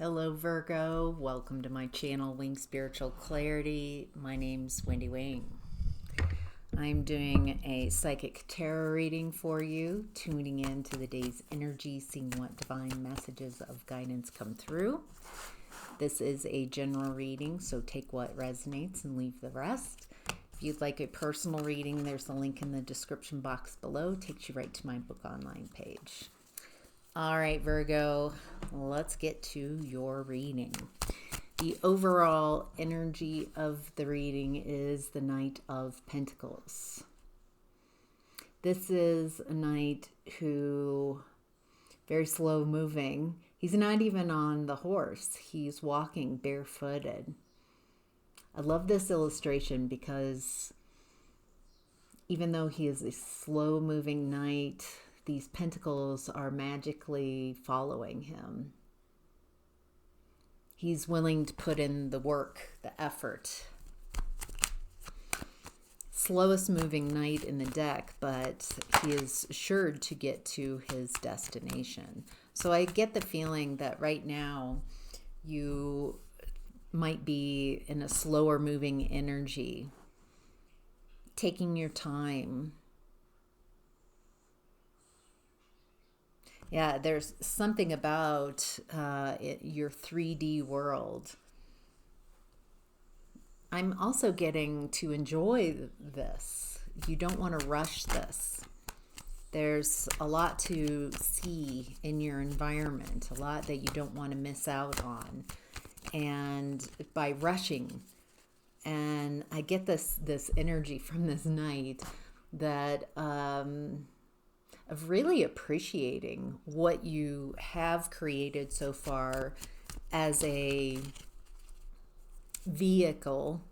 Hello, Virgo. Welcome to my channel, Wing Spiritual Clarity. My name's Wendy Wing. I'm doing a psychic tarot reading for you, tuning into the day's energy, seeing what divine messages of guidance come through. This is a general reading, so take what resonates and leave the rest. If you'd like a personal reading, there's a link in the description box below. Takes you right to my book online page. All right, Virgo, let's get to your reading. The overall energy of the reading is the Knight of Pentacles. This is a knight who, very slow moving. He's not even on the horse. He's walking barefooted. I love this illustration because even though he is a slow moving knight, these pentacles are magically following him. He's willing to put in the work, the effort. Slowest moving knight in the deck, but he is assured to get to his destination. So I get the feeling that right now you might be in a slower moving energy, taking your time. Yeah, there's something about your 3D world. I'm also getting to enjoy this. You don't want to rush this. There's a lot to see in your environment, a lot that you don't want to miss out on. And by rushing, and I get this energy from this night that of really appreciating what you have created so far as a vehicle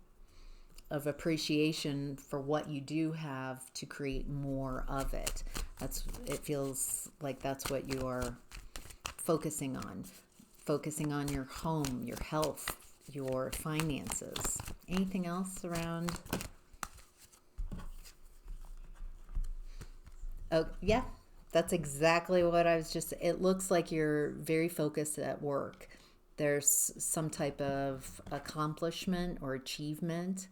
of appreciation for what you do have to create more of it. It feels like that's what you are focusing on your home, your health, your finances. Anything else around? Oh, yeah, that's exactly what I was just, it looks like you're very focused at work. There's some type of accomplishment or achievement.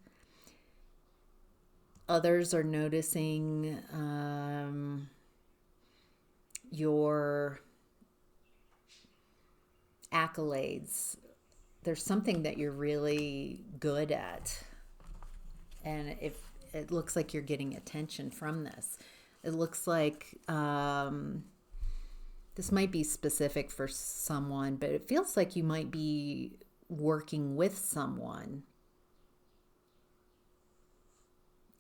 Others are noticing your accolades. There's something that you're really good at. And it looks like you're getting attention from this. It looks like this might be specific for someone, but it feels like you might be working with someone,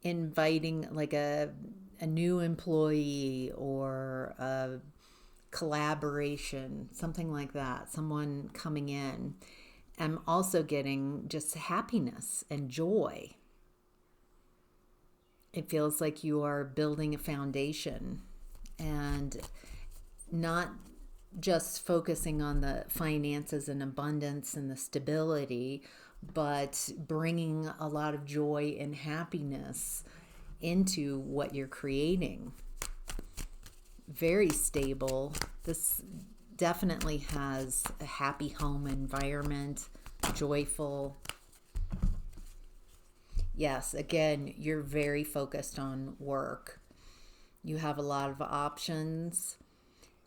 inviting like a new employee or a collaboration, something like that, someone coming in. I'm also getting just happiness and joy. It feels like you are building a foundation and not just focusing on the finances and abundance and the stability, but bringing a lot of joy and happiness into what you're creating. Very stable. This definitely has a happy home environment, joyful. Yes, again, you're very focused on work. You have a lot of options.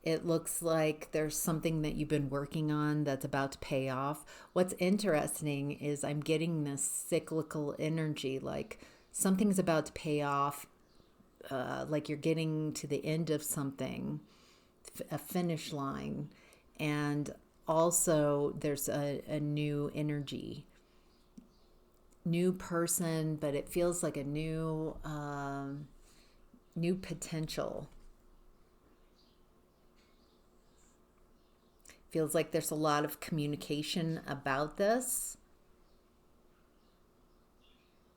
It looks like there's something that you've been working on that's about to pay off. What's interesting is I'm getting this cyclical energy, like something's about to pay off, like you're getting to the end of something, a finish line. And also there's a new energy. New person, but it feels like a new potential. Feels like there's a lot of communication about this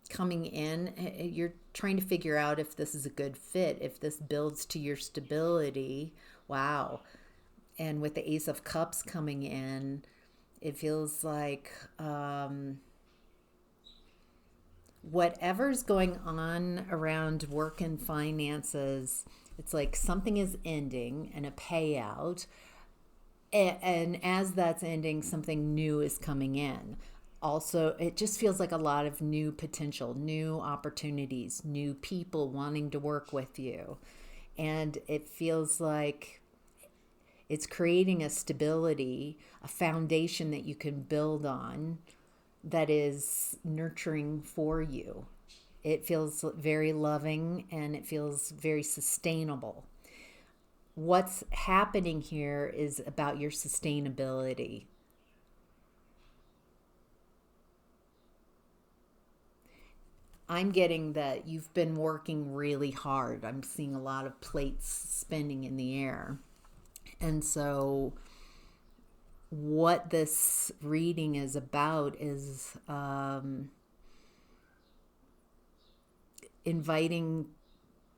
coming in. You're trying to figure out if this is a good fit, if this builds to your stability. Wow. And with the Ace of Cups coming in, it feels like whatever's going on around work and finances, it's like something is ending and a payout, And as that's ending, something new is coming in. Also, it just feels like a lot of new potential, new opportunities, new people wanting to work with you. And it feels like it's creating a stability, a foundation that you can build on that is nurturing for you. It feels very loving and it feels very sustainable. What's happening here is about your sustainability. I'm getting that you've been working really hard. I'm seeing a lot of plates spinning in the air. And so, what this reading is about is inviting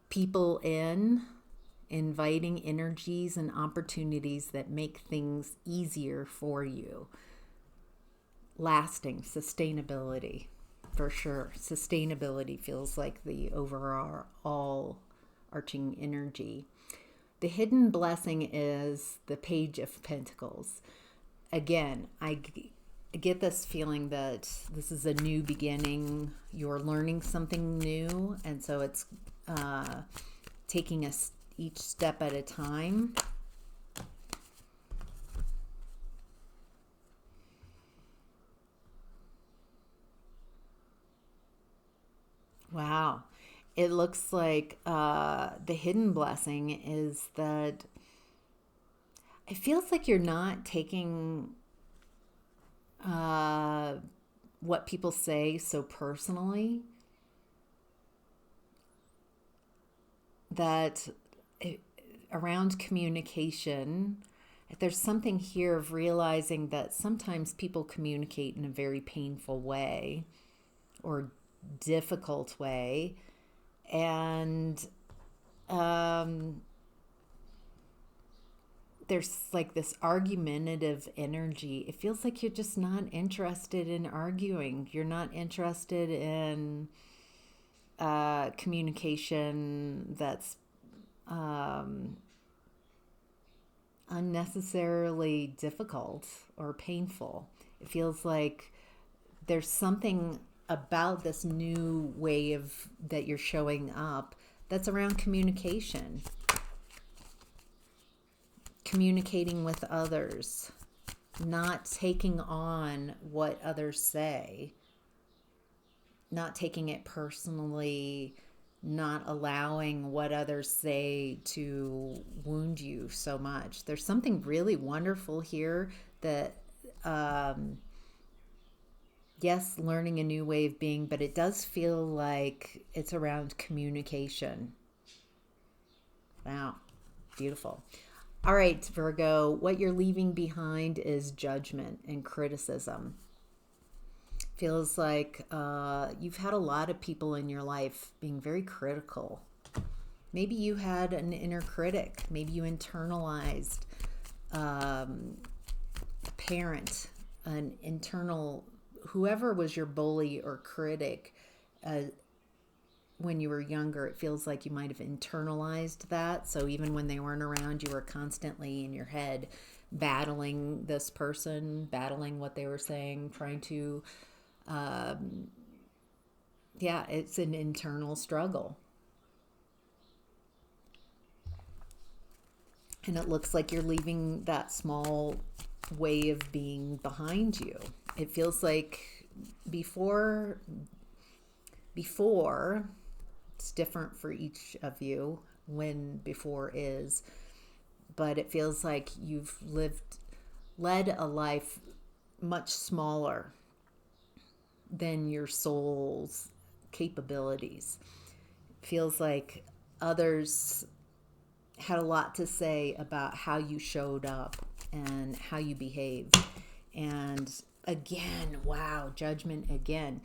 people in, inviting energies and opportunities that make things easier for you. Lasting sustainability, for sure. Sustainability feels like the overall arching energy. The hidden blessing is the Page of Pentacles. Again, I get this feeling that this is a new beginning. You're learning something new, and so it's taking us each step at a time. Wow. It looks like the hidden blessing is that it feels like you're not taking what people say so personally. That around communication, there's something here of realizing that sometimes people communicate in a very painful way or difficult way. And there's like this argumentative energy. It feels like you're just not interested in arguing. You're not interested in communication that's unnecessarily difficult or painful. It feels like there's something about this new way of that you're showing up that's around communication. Communicating with others, not taking on what others say, not taking it personally, not allowing what others say to wound you so much. There's something really wonderful here that, yes, learning a new way of being, but it does feel like it's around communication. Wow, beautiful. All right, Virgo, what you're leaving behind is judgment and criticism. Feels like you've had a lot of people in your life being very critical. Maybe you had an inner critic. Maybe you internalized a parent, an internal, whoever was your bully or critic when you were younger. It feels like you might have internalized that. So even when they weren't around, you were constantly in your head battling this person, battling what they were saying, trying to yeah, it's an internal struggle. And it looks like you're leaving that small way of being behind you. It feels like before it's different for each of you when before is, but it feels like you've led a life much smaller than your soul's capabilities. It feels like others had a lot to say about how you showed up and how you behaved. And again, wow, judgment again.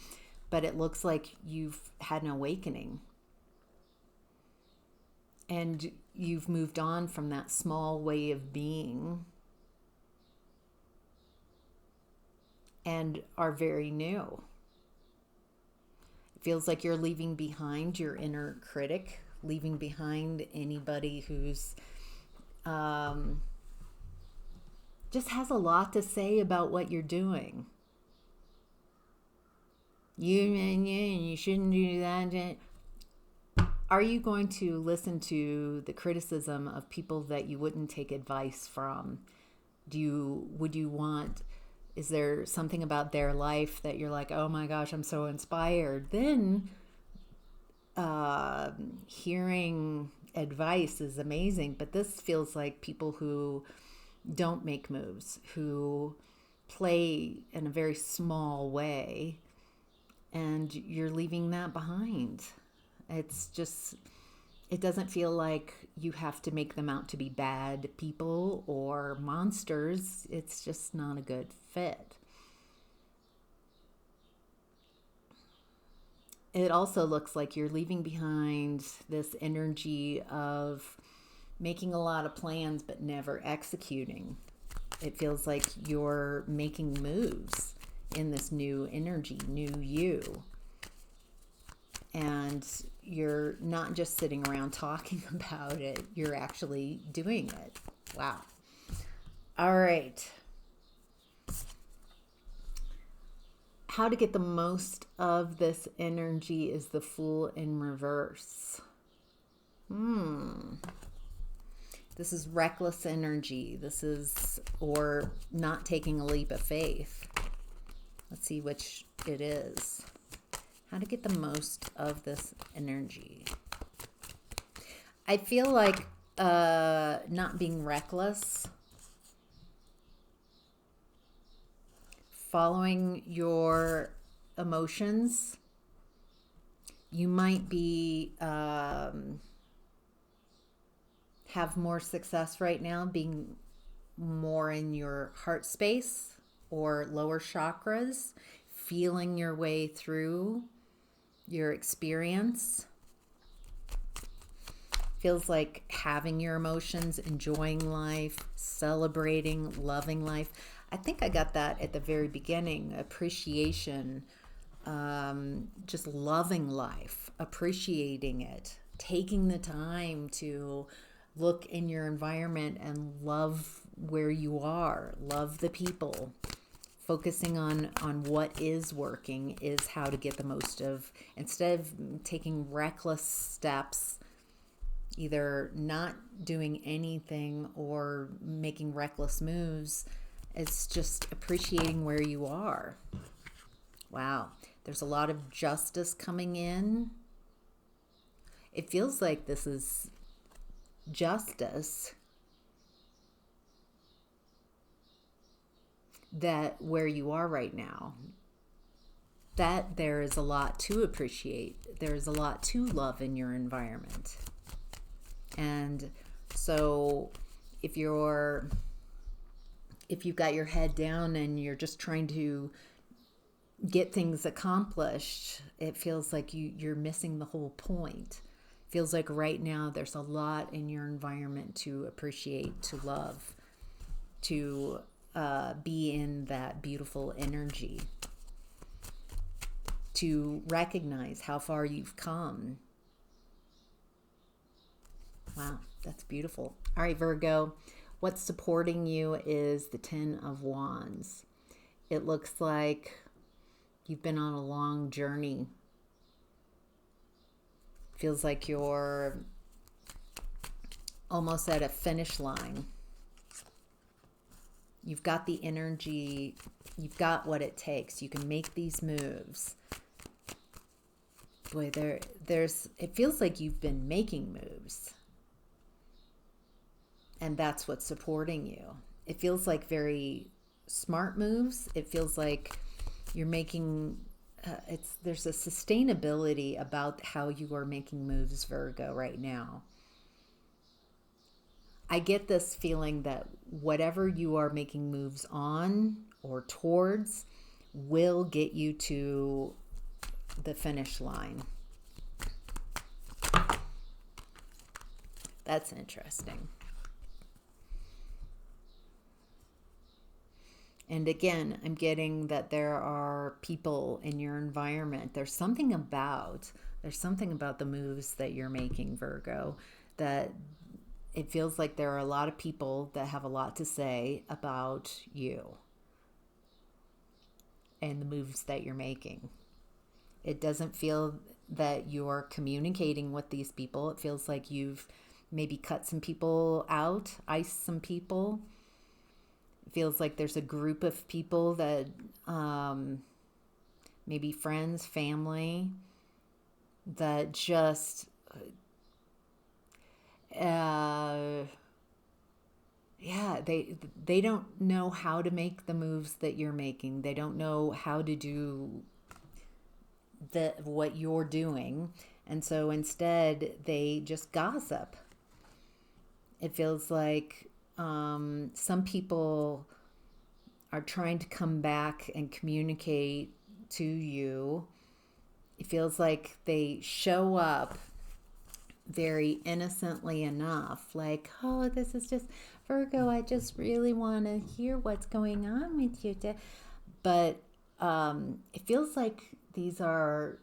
But it looks like you've had an awakening. And you've moved on from that small way of being and are very new. It feels like you're leaving behind your inner critic, leaving behind anybody who's just has a lot to say about what you're doing. You shouldn't do that. Are you going to listen to the criticism of people that you wouldn't take advice from? Is there something about their life that you're like, oh my gosh, I'm so inspired? Then hearing advice is amazing, but this feels like people who don't make moves, who play in a very small way, and you're leaving that behind. It doesn't feel like you have to make them out to be bad people or monsters. It's just not a good fit. It also looks like you're leaving behind this energy of making a lot of plans but never executing. It feels like you're making moves in this new energy, new you. And you're not just sitting around talking about it, you're actually doing it. Wow. All right. How to get the most of this energy is the Fool in reverse. This is reckless energy. Or not taking a leap of faith. Let's see which it is. How to get the most of this energy. I feel like not being reckless, following your emotions. You might be have more success right now being more in your heart space or lower chakras, feeling your way through your experience. Feels like having your emotions, enjoying life, celebrating, loving life. I think I got that at the very beginning. Appreciation, just loving life, appreciating it, taking the time to look in your environment and love where you are, love the people. Focusing on what is working is how to get the most of, instead of taking reckless steps, either not doing anything or making reckless moves. It's just appreciating where you are. Wow. There's a lot of justice coming in. It feels like this is justice that where you are right now, that there is a lot to appreciate. There's a lot to love in your environment. And so if you've got your head down and you're just trying to get things accomplished, it feels like you're missing the whole point. It feels like right now there's a lot in your environment to appreciate, to love, to be in that beautiful energy, to recognize how far you've come. Wow, that's beautiful. All right, Virgo, what's supporting you is the Ten of Wands. It looks like you've been on a long journey. Feels like you're almost at a finish line. You've got the energy, you've got what it takes. You can make these moves. Boy, it feels like you've been making moves. And that's what's supporting you. It feels like very smart moves. It feels like you're making, there's a sustainability about how you are making moves, Virgo, right now. I get this feeling that whatever you are making moves on or towards will get you to the finish line. That's interesting. And again, I'm getting that there are people in your environment. There's something about the moves that you're making, Virgo, that it feels like there are a lot of people that have a lot to say about you and the moves that you're making. It doesn't feel that you're communicating with these people. It feels like you've maybe cut some people out, iced some people. It feels like there's a group of people that maybe friends, family, that just they don't know how to make the moves that you're making. They don't know how to do what you're doing, and so instead they just gossip. It feels like some people are trying to come back and communicate to you. It feels like they show up very innocently enough, like, oh, this is just Virgo, I just really want to hear what's going on with you. But it feels like these are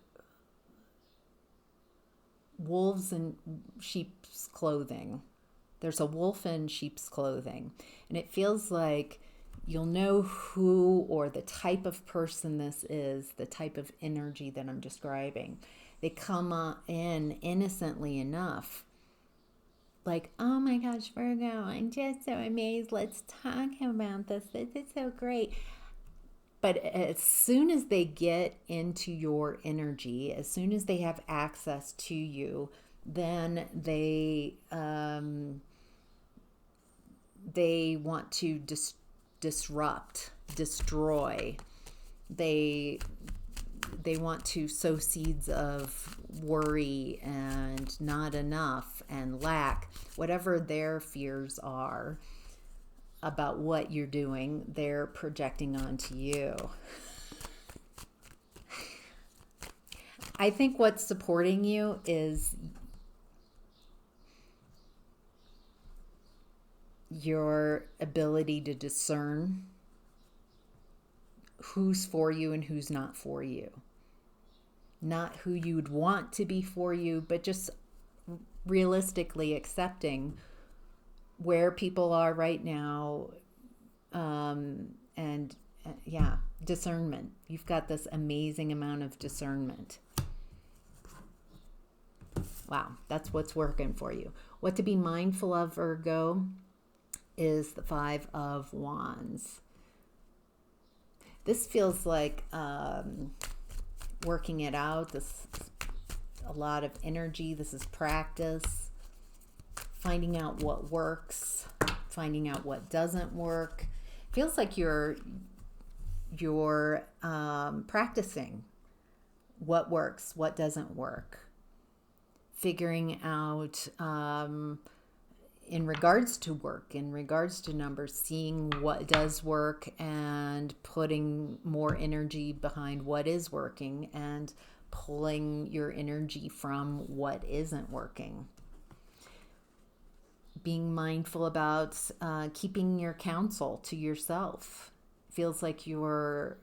wolves in sheep's clothing. There's a wolf in sheep's clothing. And it feels like you'll know who or the type of person this is, the type of energy that I'm describing. They come in innocently enough. Like, oh my gosh, Virgo, I'm just so amazed. Let's talk about this. This is so great. But as soon as they get into your energy, as soon as they have access to you, then they want to disrupt, destroy. They want to sow seeds of worry and not enough and lack, whatever their fears are about what you're doing, they're projecting onto you. I think what's supporting you is your ability to discern who's for you and who's not for you. Not who you'd want to be for you, but just realistically accepting where people are right now. And discernment. You've got this amazing amount of discernment. Wow, that's what's working for you. What to be mindful of, Virgo, is the 5 of Wands. This feels like working it out. This is a lot of energy. This is practice. Finding out what works. Finding out what doesn't work. Feels like you're practicing what works, what doesn't work. Figuring out in regards to work, in regards to numbers, seeing what does work and putting more energy behind what is working and pulling your energy from what isn't working. Being mindful about keeping your counsel to yourself. Feels like you're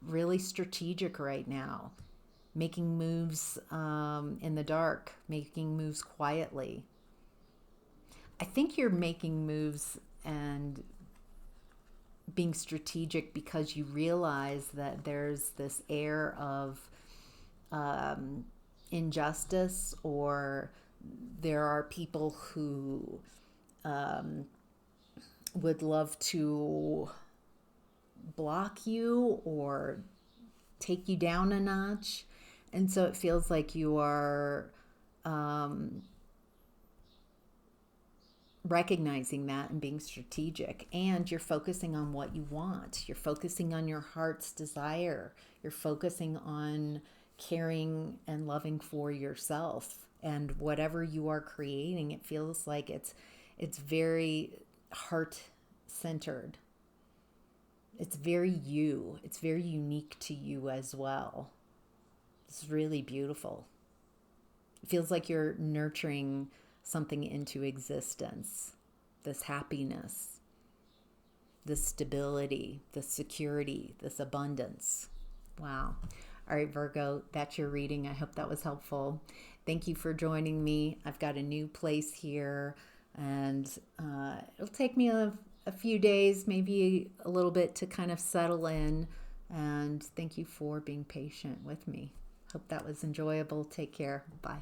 really strategic right now. Making moves in the dark, making moves quietly. I think you're making moves and being strategic because you realize that there's this air of injustice, or there are people who would love to block you or take you down a notch. And so it feels like you are recognizing that and being strategic, and you're focusing on what you want. You're focusing on your heart's desire. You're focusing on caring and loving for yourself, and whatever you are creating, it feels like it's very heart-centered. It's very you. It's very unique to you as well. It's really beautiful. It feels like you're nurturing something into existence. This happiness, this stability, this security, this abundance. Wow. All right, Virgo, that's your reading. I hope that was helpful. Thank you for joining me. I've got a new place here And it'll take me a few days, maybe a little bit to kind of settle in. And thank you for being patient with me. Hope that was enjoyable. Take care. Bye.